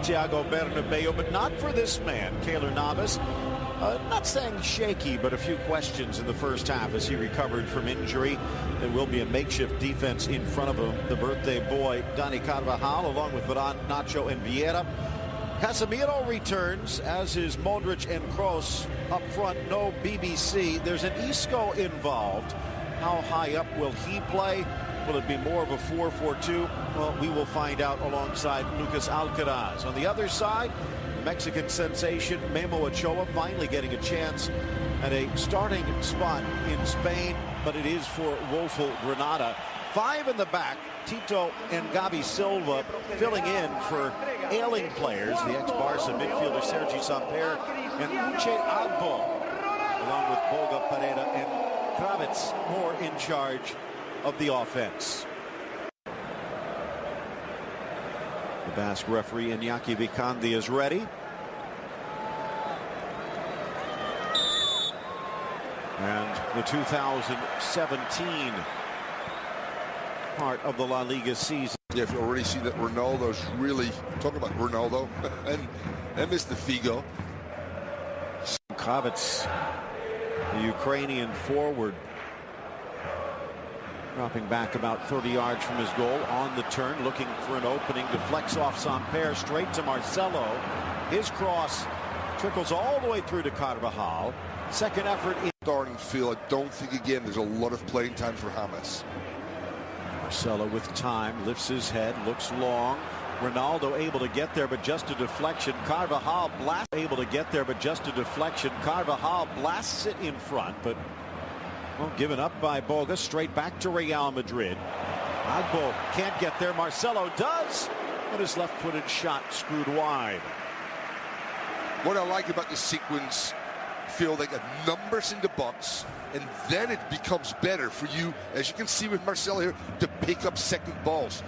Santiago Bernabeu, but not for this man, Keylor Navas. Not saying shaky, but a few questions in the first half as he recovered from injury. There will be a makeshift defense in front of him. The birthday boy, Dani Carvajal, along with Varane, Nacho, and Vieira. Casemiro returns, as is Modric and Kroos. Up front, no BBC. There's an Isco involved. How high up will he play? Will it be more of a 4-4-2? Well, we will find out alongside Lucas Alcaraz. On the other side, Mexican sensation Memo Ochoa finally getting a chance at a starting spot in Spain, but it is for woeful Granada. 5 in the back, Tito and Gavi Silva filling in for ailing players, the ex-Barca midfielder Sergi Samper and Uche Agbo, along with Boga Pereira and Kravitz, more in charge of the offense. The Basque referee Iñaki Vicandi is ready. And the 2017 part of the La Liga season. Yeah, if you already see that Ronaldo's really talking about Ronaldo and Mr. Figo. Kravitz, the Ukrainian forward, dropping back about 30 yards from his goal on the turn, looking for an opening, deflects off Samper straight to Marcelo. His cross trickles all the way through to Carvajal. Second effort in starting field. I don't think, again, there's a lot of playing time for James. Marcelo with time, lifts his head, looks long. Ronaldo able to get there, but just a deflection. Carvajal blasts it in front, but well, given up by Boga. Straight back to Real Madrid. Agbo can't get there. Marcelo does, but his left-footed shot screwed wide. What I like about this sequence, Phil, they got numbers in the box, and then it becomes better for you, as you can see with Marcelo here, to pick up second balls.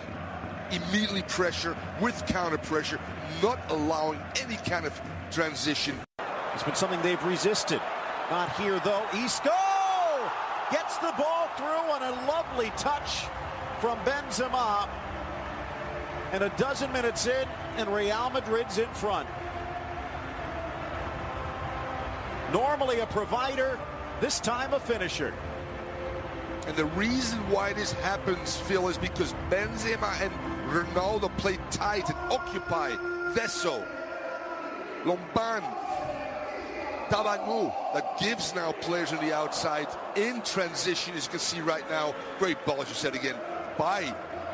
Immediately pressure with counter pressure, not allowing any kind of transition. It's been something they've resisted. Not here, though. Isco gets the ball through on a lovely touch from Benzema. And a dozen minutes in, and Real Madrid's in front. Normally a provider, this time a finisher. And the reason why this happens, Phil, is because Benzema and Ronaldo play tight and occupy Vesso, Lomban, Tabangu, that gives now players on the outside in transition, as you can see right now. Great ball, as you said again, by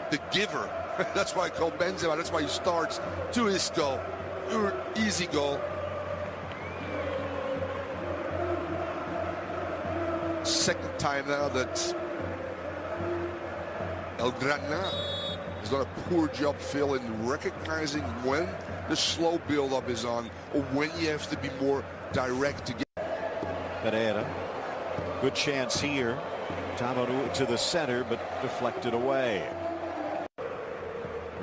the giver. That's why I call Benzema. That's why he starts to Isco. Easy goal. Second time now that El Granada has done a poor job, Phil, in recognizing when the slow build-up is on or when you have to be more direct to get. Pereira, good chance here. Tabaru to the center, but deflected away.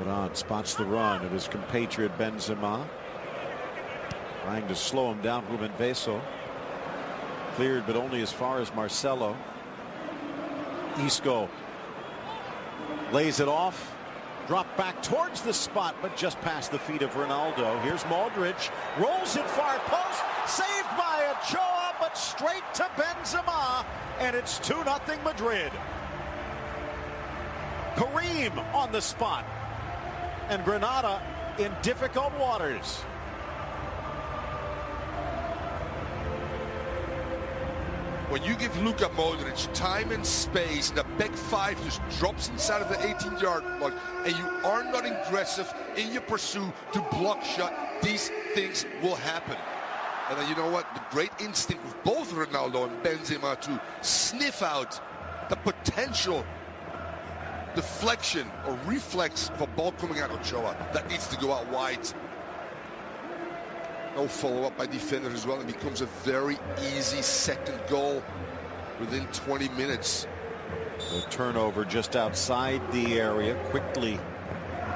Varane spots the run of his compatriot Benzema, trying to slow him down. Ruben Veso cleared, but only as far as Marcelo. Isco lays it off, drop back towards the spot, but just past the feet of Ronaldo. Here's Modric, rolls it far post, saved by Ochoa, but straight to Benzema, and it's 2-0 Madrid. Karim on the spot, and Granada in difficult waters. When you give Luka Modric time and space, the back five just drops inside of the 18-yard block, and you are not aggressive in your pursuit to block shot, these things will happen. And then you know what? The great instinct of both Ronaldo and Benzema to sniff out the potential deflection or reflex of a ball coming out of Ochoa that needs to go out wide. No follow-up by defenders as well. It becomes a very easy second goal within 20 minutes. The turnover just outside the area, quickly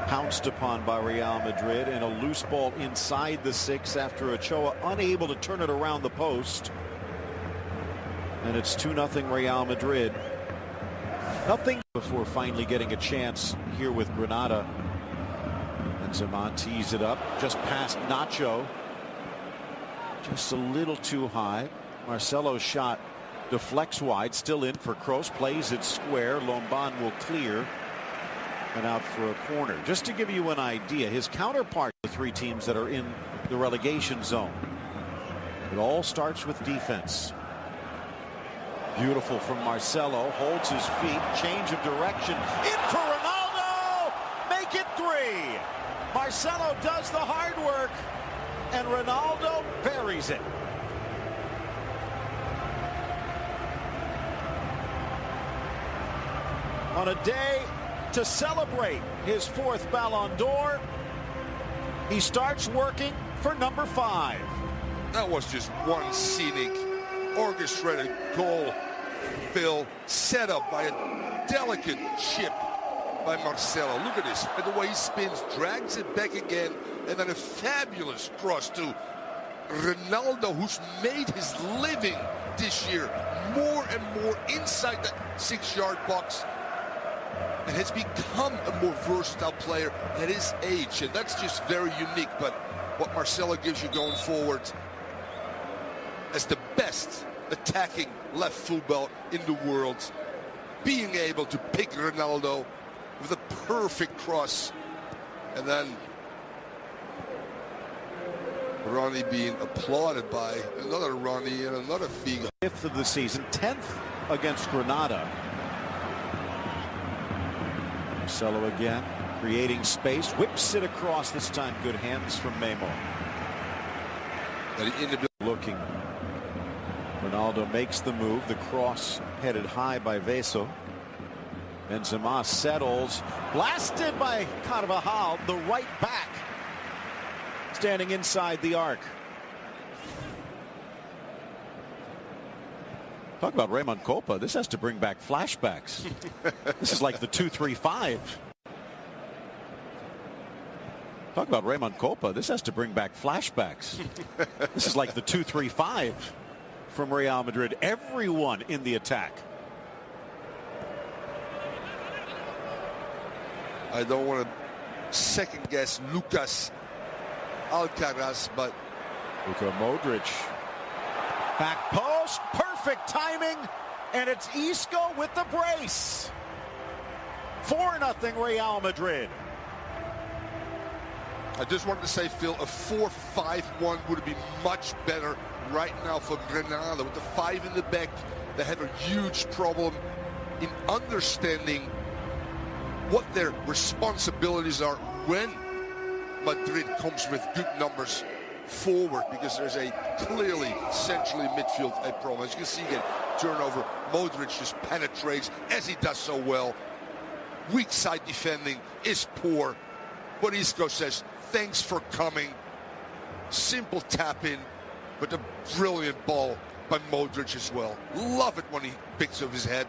pounced upon by Real Madrid, and a loose ball inside the 6 after Ochoa unable to turn it around the post. And it's 2-0 Real Madrid. Nothing before finally getting a chance here with Granada. Benzema tees it up just past Nacho. Just a little too high. Marcelo's shot deflects wide, still in for Kroos, plays it square. Lomban will clear and out for a corner. Just to give you an idea, his counterpart, the three teams that are in the relegation zone. It all starts with defense. Beautiful from Marcelo, holds his feet, change of direction, in for Ronaldo, make it 3. Marcelo does the hard work, and Ronaldo buries it. On a day to celebrate his 4th Ballon d'Or, he starts working for number 5. That was just one scenic, orchestrated goal, Phil, set up by a delicate chip by Marcelo. Look at this, and the way he spins, drags it back again, and then a fabulous cross to Ronaldo, who's made his living this year more and more inside that 6-yard box, and has become a more versatile player at his age, and that's just very unique. But what Marcelo gives you going forward as the best attacking left fullback in the world, being able to pick Ronaldo with a perfect cross, and then Ronnie being applauded by another Ronnie and another Figo. 5th of the season, 10th against Granada. Marcelo again, creating space, whips it across, this time good hands from Memo. Looking. Ronaldo makes the move, the cross headed high by Veso. Benzema settles, blasted by Carvajal, the right back, standing inside the arc. Talk about Raymond Copa. This has to bring back flashbacks. This is like the 2-3-5. Talk about Raymond Copa. This has to bring back flashbacks. This is like the 2-3-5 from Real Madrid. Everyone in the attack. I don't want to second guess Lucas Alcaraz, but Luka Modric. Back post, perfect timing, and it's Isco with the brace. 4-0 Real Madrid. I just wanted to say, Phil, a 4-5-1 would be much better right now for Granada. With the 5 in the back, they have a huge problem in understanding what their responsibilities are when Madrid comes with good numbers forward, because there's a clearly centrally midfield a problem. As you can see again, turnover, Modric just penetrates as he does so well. Weak side defending is poor, but Isco says thanks for coming. Simple tap in, but a brilliant ball by Modric as well. Love it when he picks up his head,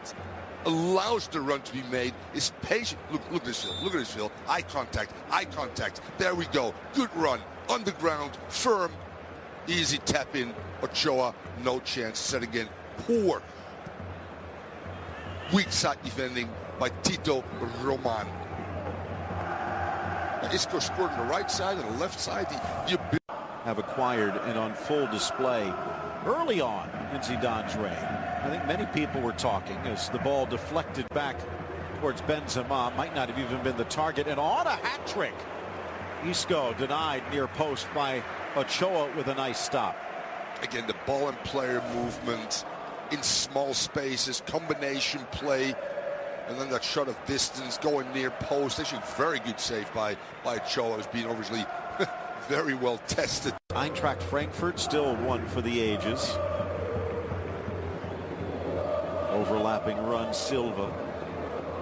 allows the run to be made, is patient. Look at this, Phil. Look at this, Phil. Eye contact, eye contact. There we go. Good run. On the ground, firm, easy tap in. Ochoa, no chance. Set again. Poor. Weak side defending by Tito Roman. Now, Isco scored on the right side and the left side. Have acquired and on full display early on in Zidane's reign. I think many people were talking as the ball deflected back towards Benzema. Might not have even been the target. And on a hat trick. Isco denied near post by Ochoa with a nice stop. Again, the ball and player movement in small spaces, combination play, and then that shot of distance going near post. Actually, very good save by Ochoa, who's been obviously very well tested. Eintracht Frankfurt still one for the ages. Overlapping run, Silva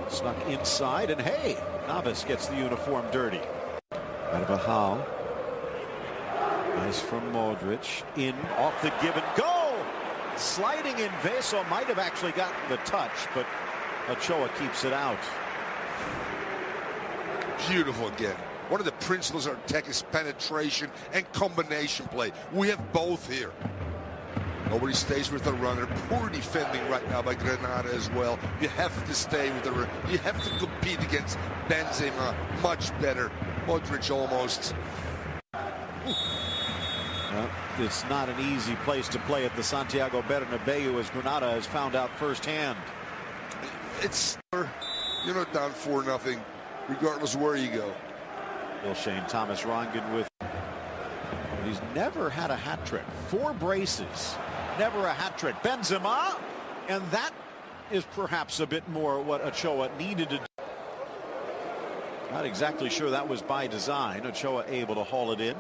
snuck inside, and hey, Navas gets the uniform dirty. Carvajal. Nice from Modric. In, off the give and go. Sliding in, Veso might have actually gotten the touch, but Ochoa keeps it out. Beautiful again. One of the principles of attack is penetration and combination play. We have both here. Nobody stays with the runner. Poor defending right now by Granada as well. You have to stay with the runner. You have to compete against Benzema much better. Modric almost. Well, it's not an easy place to play at the Santiago Bernabeu, as Granada has found out firsthand. It's, you're not down 4-0, regardless of where you go. Bill Shane Thomas Rongen with. He's never had a hat trick. 4 braces, never a hat trick. Benzema, and that is perhaps a bit more what Ochoa needed to do. Not exactly sure that was by design. Ochoa able to haul it in.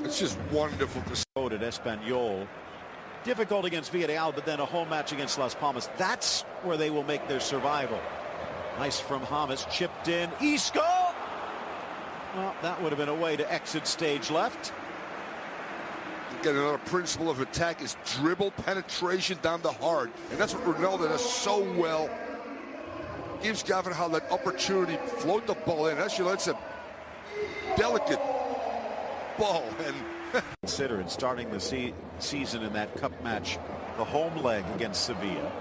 It's just wonderful to see. At Espanyol. Difficult against Villarreal, but then a home match against Las Palmas. That's where they will make their survival. Nice from James, chipped in. Isco! Well, that would have been a way to exit stage left. Again, another principle of attack is dribble penetration down the heart. And that's what Ronaldo does so well. Gives Carvajal that opportunity, float the ball in. Actually, that's a delicate ball. And considering starting the season in that cup match, the home leg against Sevilla.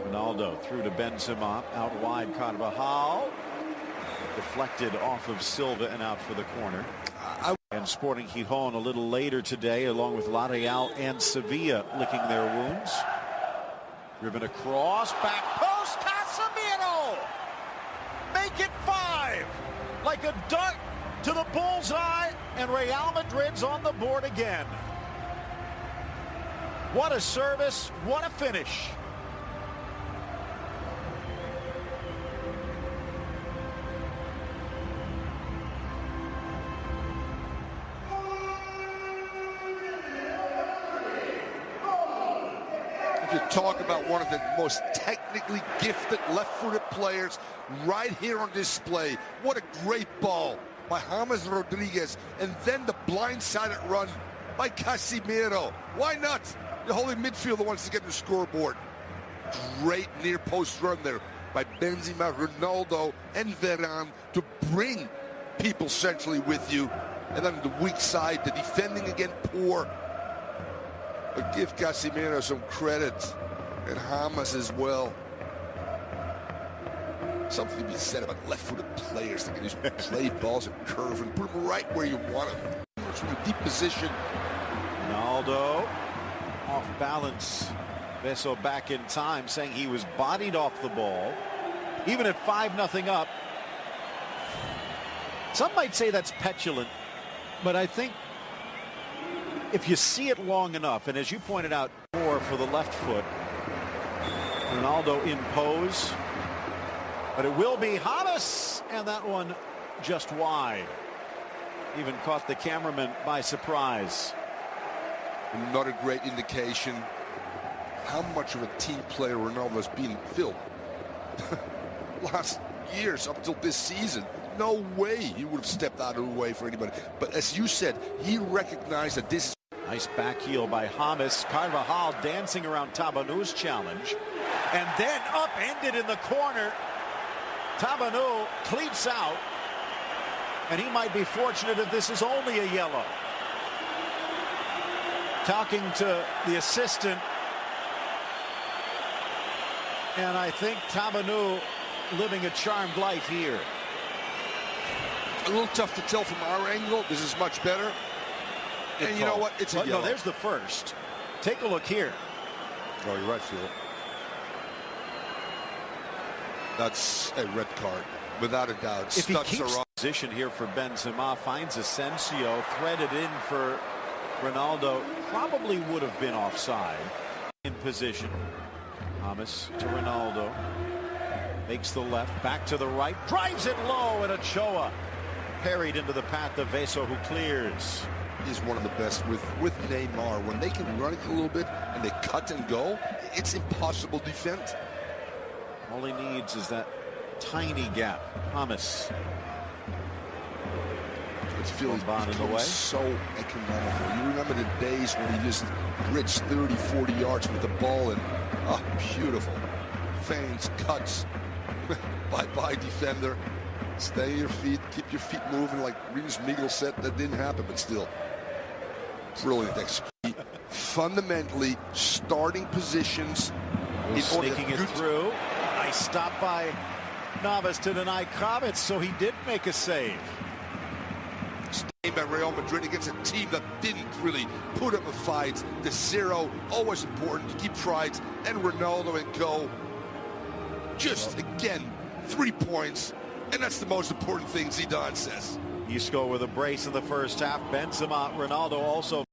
Ronaldo through to Benzema, out wide. Carvajal deflected off of Silva and out for the corner. And Sporting Gijón a little later today, along with La Real and Sevilla, licking their wounds. Driven across, back post, Casemiro! Make it 5! Like a dart to the bullseye, and Real Madrid's on the board again. What a service, what a finish. if you talk about one of the most technically gifted left-footed players right here on display, what a great ball by James Rodriguez, and then the blindsided run by Casemiro. Why not? The holding midfielder wants to get the scoreboard. Great near post run there by Benzema, Ronaldo, and Varane to bring people centrally with you. And then the weak side, the defending again poor. But give Casemiro some credit, and James as well. Something to be said about left-footed players that can just play balls and curve and put them right where you want them. It's from a deep position. Ronaldo off balance. Veso back in time, saying he was bodied off the ball. Even at 5-0 up. Some might say that's petulant, but I think if you see it long enough, and as you pointed out, more for the left foot. Ronaldo in pose, but it will be James, and that one just wide. Even caught the cameraman by surprise. Not a great indication how much of a team player Ronaldo has been. Phil, last years up till this season, no way he would have stepped out of the way for anybody. But as you said, he recognized that this is... Nice back heel by James. Carvajal dancing around Tabanu's challenge. And then upended in the corner. Tabanu cleats out. And he might be fortunate if this is only a yellow. Talking to the assistant. And I think Tabanu living a charmed life here. A little tough to tell from our angle. This is much better. And you know what? It's a yellow. No, there's the first. Take a look here. Oh, you're right, Phil. That's a red card, without a doubt. If he keeps position here for Benzema, finds Asensio, threaded in for Ronaldo, probably would have been offside. In position. James to Ronaldo. Makes the left, back to the right, drives it low, and Ochoa parried into the path of Veso, who clears. He's one of the best with Neymar. When they can run it a little bit and they cut and go, it's impossible to defend. All he needs is that tiny gap. James. It's feels so economical. You remember the days when he just reached 30, 40 yards with the ball, and beautiful. Feints, cuts. Bye-bye, defender. Stay on your feet, keep your feet moving, like Rinus Miguel said. That didn't happen, but still. Brilliant execution. Fundamentally, starting positions He's sneaking it through. Nice stop by Navas to deny Kravitz, so he did make a save. Staying by Real Madrid against a team that didn't really put up a fight. The 0, always important to keep tries, and Ronaldo and go. Just, again, 3 points, and that's the most important thing Zidane says. Isco with a brace in the first half. Benzema, Ronaldo also